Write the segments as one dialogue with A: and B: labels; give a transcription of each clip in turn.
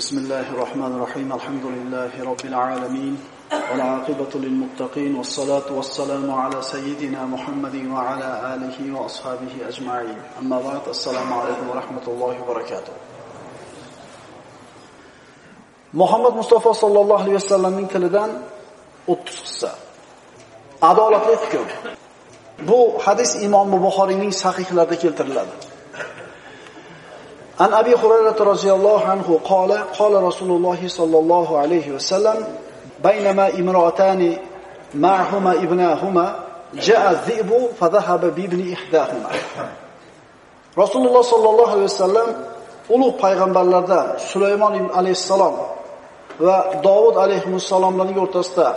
A: بسم الله الرحمن الرحيم الحمد لله رب العالمين والعاقبة للمتقين والصلاة والسلام على سيدنا محمد وعلى آله وأصحابه أجمعين أما بعد السلام عليكم ورحمة الله وبركاته Muhammad Mustafa sallallohu alayhi vasallamning tilidan 30 qissa. Adolatli hukm. Bu hadis Imom Buxoriyning sahihlarida keltiriladi. An Abi Hurayra radhiyallohu anhu qala Rasululloh sallallohu alayhi vasallam baynama imra'atani ma'huma ibnahuma ja'a dhi'bu fa dhahaba bi ibni ihdahuma. Rasululloh sallallohu alayhi vasallam ulug' payg'ambarlardan Sulaymon alayhisalom va Davud alayhissalomlarning o'rtasida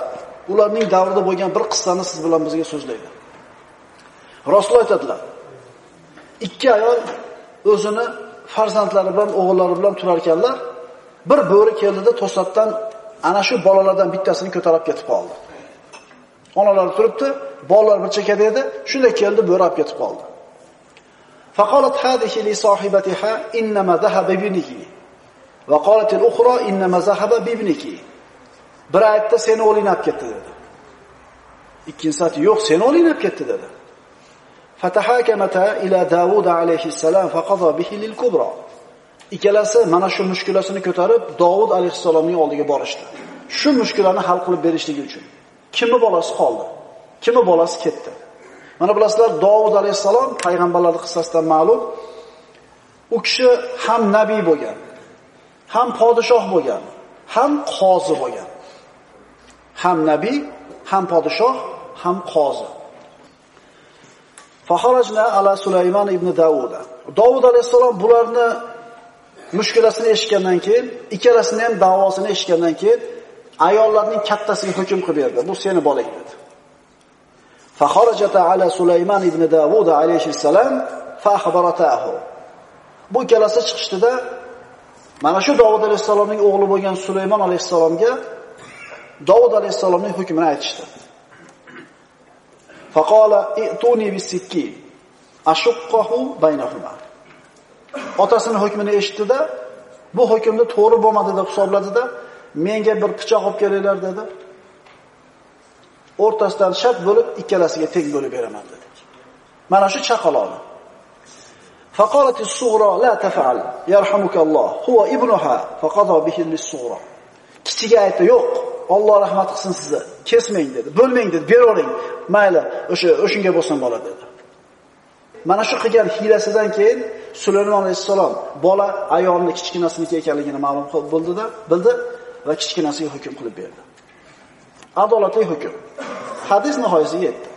A: ularning davrida bo'lgan bir qissani siz bilan bizga so'zlaydi. Rasul aytadilar: ikki ayol o'zini farzandlari bilan, o'g'illari bilan turar ekanlar. Bir bo'ri keldida to'satdan ana shu bolalardan bittasini ko'tarib ketib qoldi. Onalari turibdi, bolalar bir chekkada edi, shunda keldi bo'ri olib ketib qoldi. Faqalat hadihi li sahibatiha innama dhahaba ibniki va qalat al-ukhra innama dhahaba ibniki. Bir aytdi seni o'g'ling olib ketdi dedi. Ikkinchisi aytdi yo'q, seni o'g'ling olib ketdi dedi. Fatahakamata ila Davud alayhissalom faqada bihi lil-kubra. Ikkalasi mana shu mushkulasini ko'tarib Davud alayhissalomning oldiga borishdi. Shu mushkulani hal qilib berishligi uchun. Kimning bolasi qoldi? Kimning bolasi ketdi? Mana bilasizlar, Davud alayhissalom payg'ambarlar qissasidan ma'lum. U kishi ham nabiy bo'lgan, ham podshoh bo'lgan, ham qozi bo'lgan. Ham nabiy, ham podshoh, ham qozi. Faharajna ala Sulaymon ibn Davud. Davud alayhissalom bularni mushkulasini eshitgandan keyin, ikkalasini ham da'vosini eshitgandan keyin ayollarning kattasiga hukm qilib berdi. Bu seni bolang dedi. Faharajata ala Sulaymon ibn Davud alayhissalom fa akhbaratahu. Bu ikkalasi chiqishdida mana shu Davud alayhissalomning o'g'li bo'lgan Sulaymon alayhissalomga Davud alayhissalomning hukmini aytishdi. Faqala i'tuni bis-sikkin ashuqqahu baynahuma. Otasining hukmini eshitdi-da, bu hukmni to'g'ri bo'lmadi deb hisobladida, menga bir pichoq olib kelinglar dedi. O'rtasidan shart bo'lib ikkalasiga teng bo'lib beraman dedi. Mana shu chaqaloqni. Faqalat as-sughra la taf'al yarhamukalloh huwa ibnuha faqada bihi lis-sughra. Kichiga aytdi, yo'q, Alloh rahmat qilsin sizni. Kesmang dedi. Bo'lmang dedi, beravering. Mayli, o'shunga bo'lsin bola dedi. Mana shu qilgan hilasidan keyin Sulaymon alayhissalom bola ayolning kichkinasiniki ekanligini ma'lum bildi va kichkinasiga hukm qilib berdi. Adolatli hukm. Hadis nihoyasiga yetdi.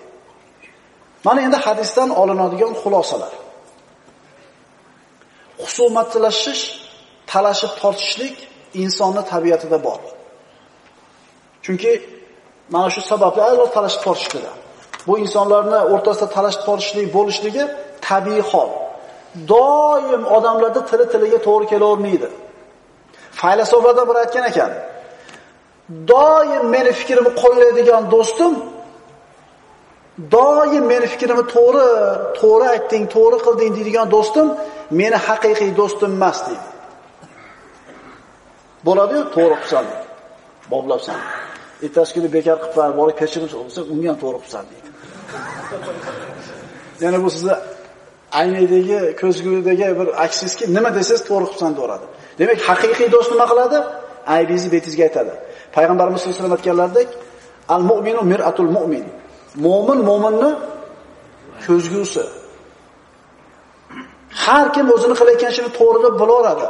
A: Mana endi hadisdan olinadigan xulosalar. Husumatlashish, talashib tortishlik insonning tabiatida bor. Chunki mana shu sababli ayollar talashib tortishdi. Bu insonlarning o'rtasida talashib tortishlik bo'lishligi tabiiy hol. Doim odamlarda tiliga to'g'ri kelavermaydi. Faylosoflardan biri aytgan ekan: doim meni fikrimni qo'llaydigan do'stim, doim meni fikrimni to'g'ri aytding, to'g'ri qilding deydigan do'stim meni haqiqiy do'stim emas deydi. Bo'ladi-yu, to'g'ri qilsan. Boblabsan. Ertasi kuni bekor qilib borib kechirim so'rasa, unga ham to'g'ri qilsan deydi. Ya'ni bu sizni aynidagi, ko'zgudagi bir aksizki, nima desangiz to'g'ri qilsan deyveradi. Demak, haqiqiy do'st nima qiladi? Aybingizni betingizga aytadi. Payg'ambarimiz sollallohu alayhi vasallam aytganlaridek, al-mu'minu mir'atul mu'min. Mo'min mo'minni ko'zgusi. Har kim o'zini qilayotgan ishini to'g'ri deb bilaveradi.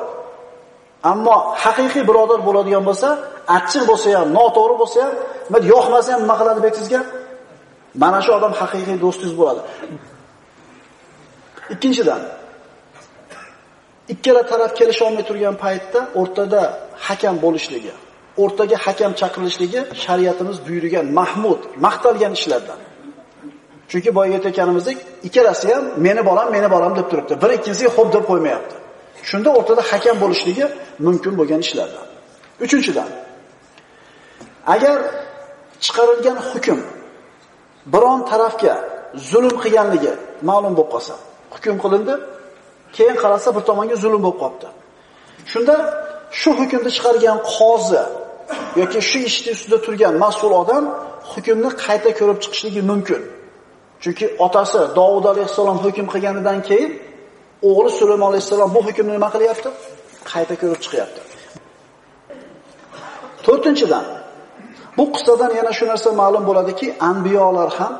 A: Ammo haqiqiy birodar bo'ladigan bo'lsa, achchiq bo'lsa ham, noto'g'ri bo'lsa ham, yoqmasa ham nima qiladi betingizga? Mana shu odam haqiqiy do'stingiz bo'ladi. Ikkinchidan, ikkala taraf kelisha olmay turgan paytda o'rtada hakam bo'lishligi, o'rtaga hakam chaqirilishligi shariatimiz buyurgan mahmud, maqtalgan ishlardan. Chunki boya aytganimizdek, ikkalasi ham meni bolam deb turibdi. Bir ikkinchisiga xo'p deb qo'ymayapti. Shunda o'rtada hakam bo'lishligi mumkin bo'lgan ishlardan. Uchinchidan, agar chiqarilgan hukm biron tarafga zulm qilganligi ma'lum bo'lib qolsa, hukm qilindi, keyin qarasa bir tomonga zulm bo'lib qopti. Shunda shu hukmni chiqargan qozi yoki shu ishning ustida turgan mas'ul odam hukmni qayta ko'rib chiqishligi mumkin. Chunki otasi Davud alayhisalom hukm qilganidan keyin o'g'li Sulaymon alayhisalom bu hukmni nima qilyapti? Qayta ko'rib chiqyapti. To'rtinchidan, bu qissadan yana shu narsa ma'lum bo'ladiki, anbiyolar ham,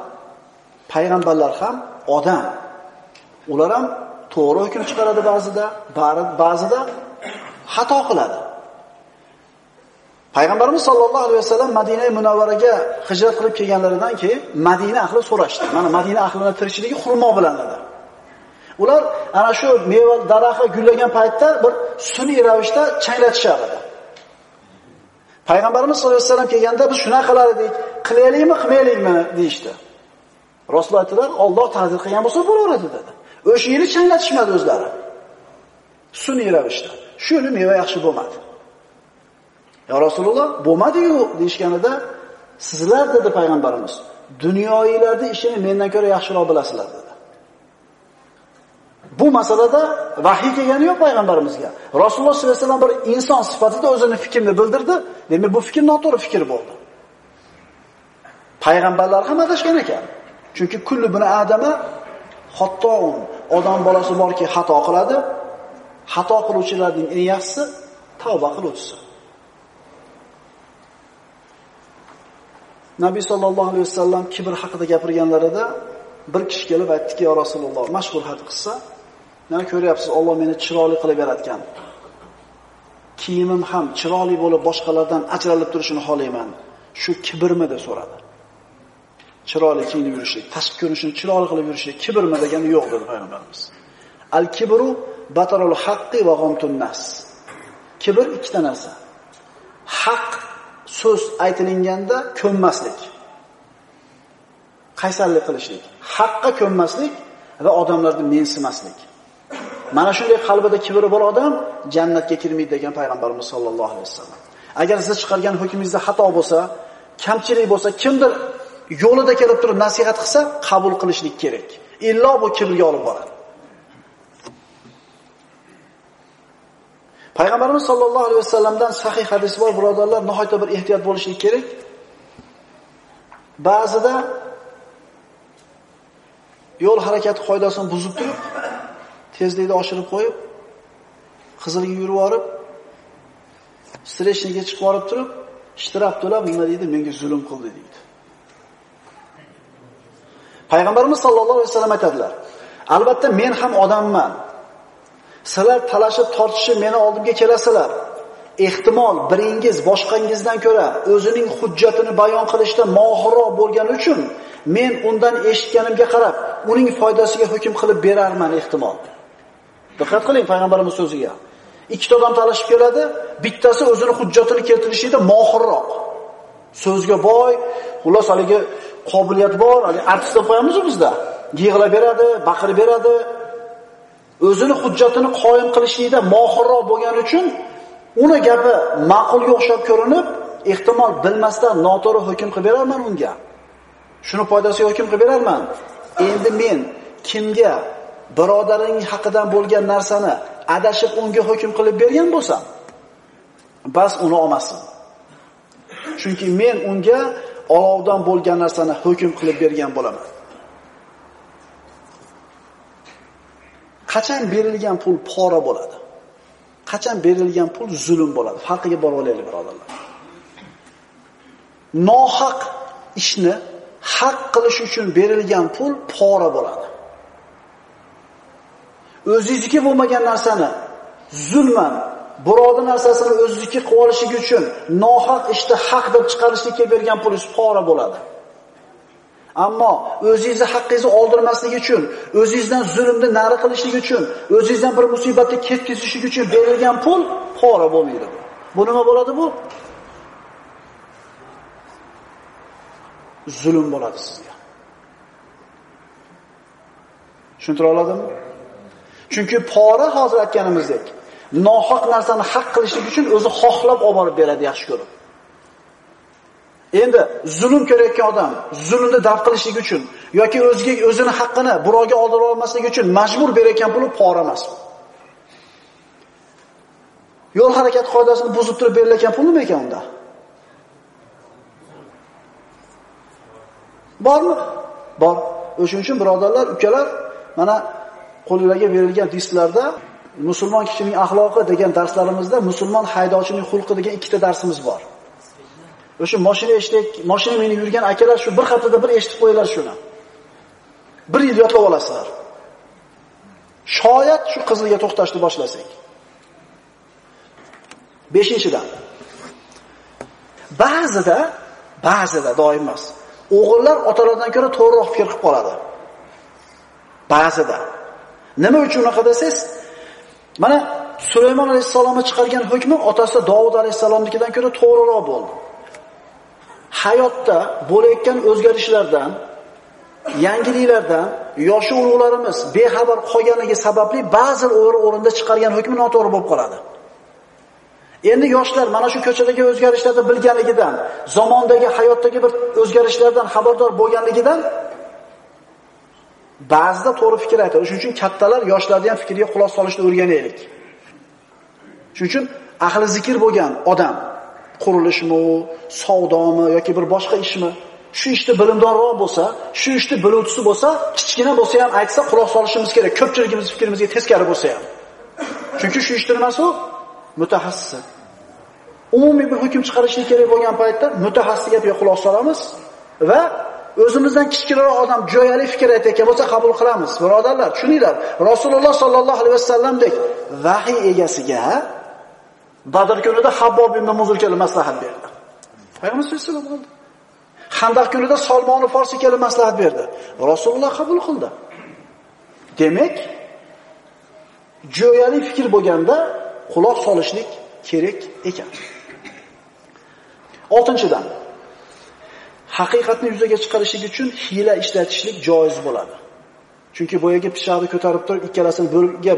A: payg'ambarlar ham odam. Ular ham to'g'ri hukm chiqaradi ba'zida xato qiladi. Payg'ambarimiz sollallohu alayhi vasallam Madina Munavvaraga hijrat qilib kelganlaridan keyin Madina ahli so'rashdi. Mana Madina ahlining tirichligi xurmo bilan edi. Ular ana shu meva daraxti gullagan paytda bir sun'iy ravishda changlatishar edi. Payg'ambarimiz sollallohu alayhi vasallam kelganda biz shunaqa qilar edik, qilaylikmi, qilmaylikmi deyshti. Rasululloh aytdilar, Alloh taqdir qilgan bo'lsa bo'laveradi dedi. O'sha yili changlatishmadi o'zlari. Sun'iy ravishda. Shuni meva yaxshi bo'lmadi. Ya Rasululloh, bo'lmadi-yu deyshganida, sizlar dedi payg'ambarimiz, dunyoiylarning ishini mendan ko'ra yaxshiroq bilasizlar dedi. Bu masalada vahiy kelgani yo'q payg'ambarimizga. Rasululloh sollallohu alayhi vasallam bir inson sifatida o'zining fikrini bildirdi. Demak, bu fikr noto'g'ri fikr bo'ldi. Payg'ambarlar ham adashgan ekan. Chunki kullu bini adama xatoun. Odam bolasi borki xato qiladi. Xato qiluvchilarning eng yaxshisi tavba qiluvchisi. Nabiy sallallohu alayhi vasallam kibr haqida gapirganlarida bir kishi kelib aytdiki, "Ya Rasululloh, mashhur hadis. Mana ko'ryapsiz, Alloh meni chiroyli qilib yaratgan. Kiyimim ham chiroyli bo'lib boshqalardan ajralib turishini xohlayman. Shu kibrmi?" deb so'radi. Chiroyli kiyinib yurishlik, tashqi ko'rinishini chiroyli qilib yurishlik kibrmi degani yo'q dedi payg'ambarimiz. Al-kibru batarul haqqi va ghamtun nas. Kibr ikkita narsa. Haq so'z aytilganda ko'nmaslik. Qaysarlik qilishlik, haqqa ko'nmaslik va odamlarni mensimaslik. Mana shunday qalbida kibri bor odam jannatga kirmaydi degan payg'ambarimiz sollallohu alayhi vasallam. Agar siz chiqargan hukmingizda xato bo'lsa, kamchilik bo'lsa, kimdir yo'lida kelib turib nasihat qilsa, qabul qilishlik kerak. Illo bu kibrga olib boradi. Payg'ambarimiz sollallohu alayhi vasallamdan sahih hadis bor, birodarlar, nihoyatda bir ehtiyot bo'lishlik kerak. Ba'zida yo'l harakati qoidasini buzib turib, tezlikni oshirib qo'yib, qizilga yurib borib, streshniga chiqib borib turib, ishtirab to'lab nima deydi? Menga zulm qildi deydi. Payg'ambarimiz sollallohu alayhi vasallam aytadilar: "Albatta men ham odamman. Sizlar talashib tortishib meni oldimga kelasizlar. Ehtimol biringiz boshqangizdan ko'ra o'zining hujjatini bayon qilishda mohirroq bo'lgani uchun men undan eshitganimga qarab, uning foydasiga hukm qilib berarman ehtimol." Diqqat qiling payg'ambarimiz so'ziga. Ikkita odam talashib keladi, bittasi o'zining hujjatini keltirishida mohirroq. So'zga boy, xullas haligi qobiliyat bor, hali artist deb qo'yamiz-ku bizda. Yig'lab beradi, baqirib beradi. O'zini hujjatini qoyim qilishida mohirroq bo'lgani uchun uni gapi ma'qulga o'xshab ko'rinib, ehtimol bilmasdan noto'g'ri hukm qilib berarman unga. Shuni foydasiga hukm qilib berarman. Endi men kimga birodarining haqidan bo'lgan narsani adashib unga hukm qilib bergan bo'lsam, bas uni olmasin. Chunki men unga olovdan bo'lgan narsani hukm qilib bergan bo'laman. Qachon berilgan pul pora bo'ladi? Qachon berilgan pul zulm bo'ladi? Farqiga borib olaylik, birodarlar. Nohaq ishni haq qilish uchun berilgan pul pora bo'ladi. O'zingizniki bo'lmagan narsani zulman, birovning narsasini o'zingniki qilib olishligi uchun nohaq ishni haq deb chiqarishlikka bergan pulingiz pora bo'ladi. Ammo o'zingizni haqqingizni oldirmaslik uchun, o'zingizdan zulmni nari qilishlik uchun, o'zingizdan bir musibatni ketkazishlik uchun berilgan pul pora bo'lmaydi. Bu nima bo'ladi bu? Zulm bo'ladi sizga. Tushuntira oladimmi? Chunki pora hozir aytganimizdek, nohaq narsani haq qilishlik uchun o'zi xohlab olib borib beradi, yaxshi ko'rib. Endi zulm ko'rayotgan odam zulmni daf qilishlik uchun yoki o'zini haqqini birovga oldirib olmaslik uchun majbur berayotgan puli pora emas. Yo'l harakat qoidasini buzib turib berilgan pul nima ekan unda? Bormi? Bor. O'shuning uchun birodarlar, ukalar, mana qo'llarga berilgan disklarda musulmon kishining axloqi degan darslarimizda musulmon haydovchining xulqi degan ikkita darsimiz bor. O'sha mashina minib yurgan akalar shu bir haftada bir eshitib qo'yinglar shuni. 1 yil yodlab olasizlar. Shoyat shu qizilga to'xtashni boshlasak. 5-dan. Ba'zida doim emas. O'g'illar otalardan ko'ra to'g'riroq fikr qilib qoladi. Ba'zida. Nima uchun unaqa desangiz, mana Sulaymon alayhisolamning chiqargan hukmi otasi Davud alayhisolamnikidan ko'ra to'g'riroq bo'ldi. Hayotda bo'layotgan o'zgarishlardan, yangiliklardan yoshi ulug'larimiz bexabar qolganligi sababli ba'zi o'rinda chiqargan hukmi noto'g'ri bo'lib qoladi. Endi yoshlar mana shu ko'chadagi o'zgarishlarni bilganligidan, zamondagi hayotdagi bir o'zgarishlardan xabardor bo'lganligidan ba'zida to'g'ri fikr aytadi. Shuning uchun kattalar yoshlarning ham fikriga quloq solishni o'rganaylik. Shuning uchun ahli zikr bo'lgan odam, qurilishmi, savdomi yoki bir boshqa ishmi, shu ishda bilimdonroq bo'lsa, shu ishda biluvchisi bo'lsa, kichkina bo'lsa ham aytsa quloq solishimiz kerak. Ko'pchiligimiz fikrimizga teskari bo'lsa ham. Chunki shu ishda nimasi u? Mutaxassis. Umumiy bir hukm chiqarishlik kerak bo'lgan paytda mutaxassis gapiga quloq solamiz va o'zimizdan kichikroq odam jo'yali fikr aytayotgan bo'lsa qabul qilamiz. Birodarlar, tushuninglar. Rasululloh sallallohu alayhi vasallamdek vahiy egasiga Badr kunida Habbob ibn Muzulga maslahat berdi. Payg'ambar sollallohu alayhi vasallam Xandaq kunida Salmon Farsiy kelib maslahat berdi. Rasululloh qabul qildi. Demak, jo'yali fikr bo'lganda quloq solishlik kerak ekan. 6-dan. Haqiqatni yuzaga chiqarishlik uchun hiyla ishlatishlik joiz bo'ladi. Chunki boyaga pishoqni ko'tarib turib ikkalasini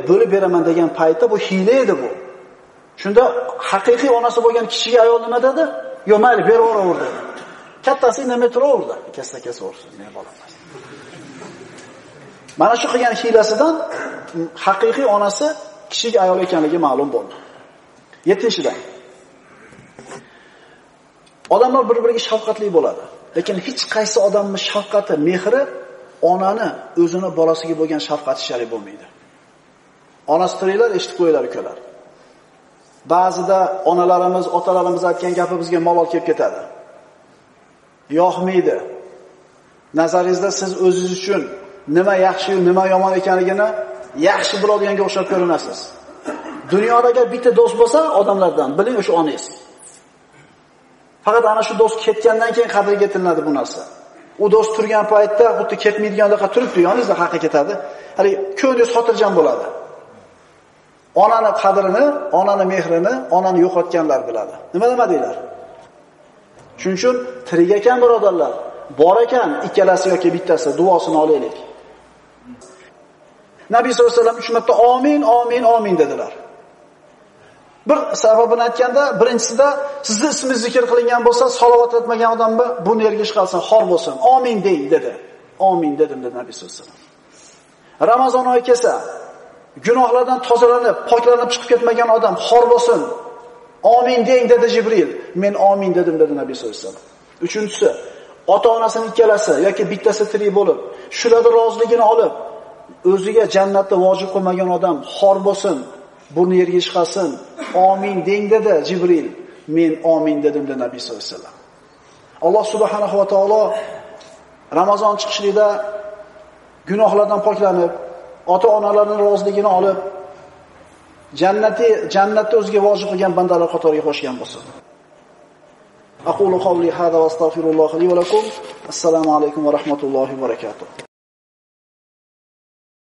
A: bo'lib beraman degan paytda bu hiyla edi bu. Shunda haqiqiy onasi bo'lgan kishiga ayol nima dedi? Yo, mayli, beraver dedi. Kattasi nima turaverdi? Ikkasi o'rsin, men bo'laman. Mana shu qilgan hiylasidan haqiqiy onasi kishiga ayol ekanligi ma'lum bo'ldi. 7-dan. Odamlar bir-biriga shafqatli bo'ladi. Lekin hech qaysi odamning shafqati, mehri onani o'zini bolasiga bo'lgan shafqati shariy bo'lmaydi. Onasi tiriklar, eshitib qo'yinglar ukalar. Ba'zida onalarimiz, otalarimiz aytgan gapi bizga malol kelib ketadi. Yo'qmaydi. Nazaringizda siz o'zingiz uchun nima yaxshi, nima yomon ekanligini yaxshi biladiganga o'xshab ko'rinasiz. Dunyodagi bitta do'st bo'lsa odamlardan, biling o'sha onangiz. Faqat ana shu do'st ketgandan keyin qadriga yetilinadi bu narsa. U do'st turgan paytda xuddi ketmaydigandaqa turibdi, yoningizda haqi ketadi. Hali ko'nglingiz xotirjam bo'ladi. Onani qadrini, onani mehrini, onani yo'qotganlar biladi. Nima demadinglar? Shuning uchun tirik ekan birodarlar, bor ekan ikkalasi yoki bittasi duosini olaylik. Nabiy sollallohu alayhi vasallam 3 marta amin, amin, amin dedilar. Bir sababini aytganda, birinchisida sizni ismingiz zikr qilingan bo'lsa, salovat aytmagan odamni bu nerga chiqarsin, xor bo'lsin. Amin deng dedi. Amin dedim dedi Nabiy sollallohu alayhi vasallam. Ramazon oyi kelsa, gunohlardan tozalanib, poklanib chiqib ketmagan odam xor bo'lsin. Amin deng dedi Jibril. Men amin dedim dedi Nabiy sollallohu alayhi vasallam. Uchinchisi, ota-onasining ikkalasi yoki bittasi tirik bo'lib, shularning roziligini olib, o'ziga jannatda vojib qilmagan odam xor bo'lsin. Burni yerga chiqarsin. Amin deng dedi Jibril. Men amin dedim dedi Nabiy sollallohu alayhi vasallam. Alloh subhanahu va taolo Ramazon chiqishida gunohlardan poklanib, ota-onalarning roziligini olib, jannatda o'ziga vojib qilgan bandalar qatoriga qo'shgan bo'lsin. Aqulu qawli hada va astaghfirulloh li va lakum. Assalomu alaykum va rahmatullohi va barakatuh.